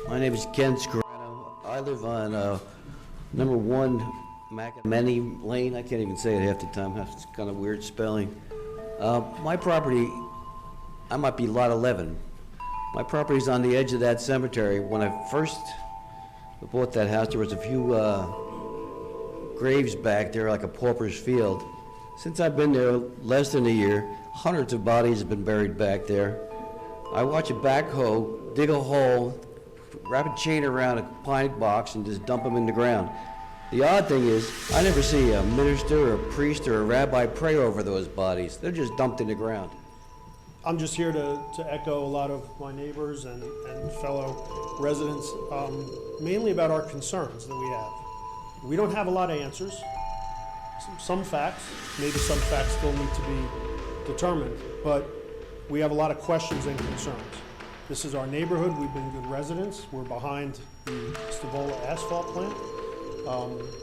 My name is Ken Scarano. I live on number 1 McAmeny Lane. I can't even say it half the time. It's kind of weird spelling. My property, I might be lot 11. My property's on the edge of that cemetery. When I first bought that house, there was a few graves back there, like a pauper's field. Since I've been there less than a year, hundreds of bodies have been buried back there. I watch a backhoe dig a hole, wrap a chain around a pine box, and just dump them in the ground. The odd thing is, I never see a minister or a priest or a rabbi pray over those bodies. They're just dumped in the ground. I'm just here to echo a lot of my neighbors and fellow residents, mainly about our concerns that we have. We don't have a lot of answers. Some facts, maybe some facts still need to be determined, but we have a lot of questions and concerns. This is our neighborhood. We've been good residents. We're behind the Stavola asphalt plant.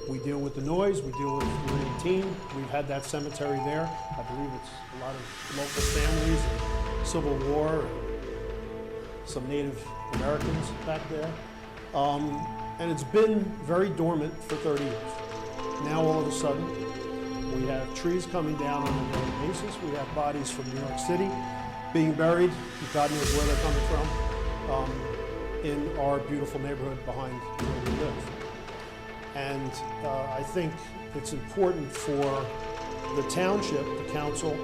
We deal with the noise. We deal with Marine Team. We've had that cemetery there. I believe it's a lot of local families and Civil War and some Native Americans back there. And it's been very dormant for 30 years. Now all of a sudden, we have trees coming down on a daily basis. We have bodies from New York City being buried, God knows where they're coming from, in our beautiful neighborhood behind where we live. And I think it's important for the township, the council,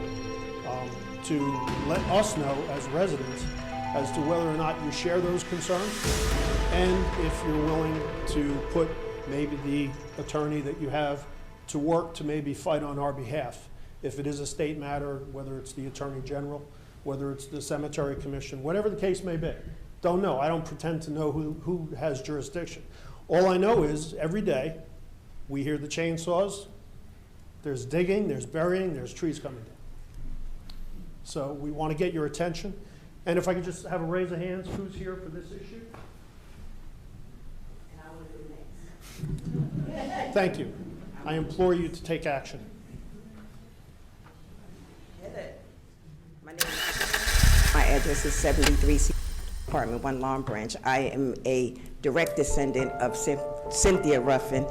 to let us know as residents as to whether or not you share those concerns, and if you're willing to put maybe the attorney that you have to work to maybe fight on our behalf. If it is a state matter, whether it's the Attorney General, whether it's the Cemetery Commission, whatever the case may be. Don't know. I don't pretend to know who has jurisdiction. All I know is every day we hear the chainsaws, there's digging, there's burying, there's trees coming down. So we want to get your attention. And if I could just have a raise of hands, who's here for this issue? And I will do next. Thank you. I implore you to take action. My address is 73 Apartment 1 Long Branch. I am a direct descendant of Cynthia Ruffin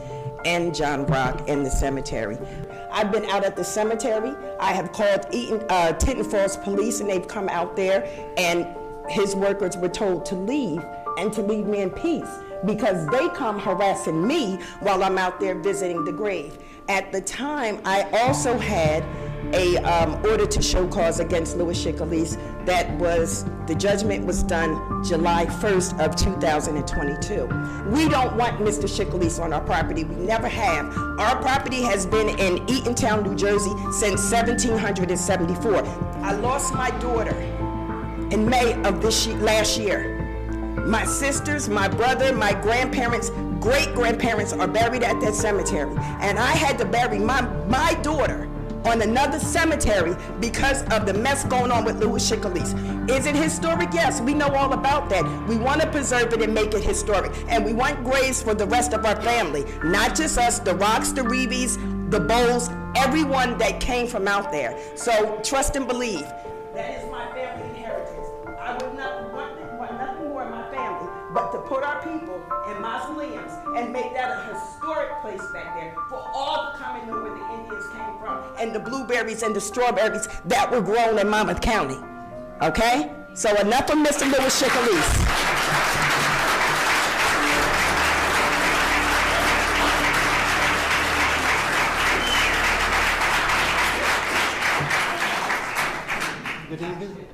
and John Brock in the cemetery. I've been out at the cemetery. I have called Tinton Falls Police, and they've come out there, and his workers were told to leave and to leave me in peace because they come harassing me while I'm out there visiting the grave. At the time, I also had a order to show cause against Louis Schickelease. The judgment was done July 1st of 2022. We don't want Mr. Schickelease on our property. We never have. Our property has been in Eatontown, New Jersey since 1774. I lost my daughter in May of last year. My sisters, my brother, my grandparents, great-grandparents are buried at that cemetery. And I had to bury my daughter on another cemetery because of the mess going on with Louis Schickelease. Is it historic? Yes, we know all about that. We want to preserve it and make it historic. And we want graves for the rest of our family, not just us, the Rocks, the Reeves, the Bowles, everyone that came from out there. So trust and believe. That is my family inheritance. I would not want nothing more in my family but to put our people in mausoleums and make that a historic place back there for all to come and know where the Indians came from and the blueberries and the strawberries that were grown in Monmouth County. Okay? So enough of Mr. Louis Schickelease. Good evening.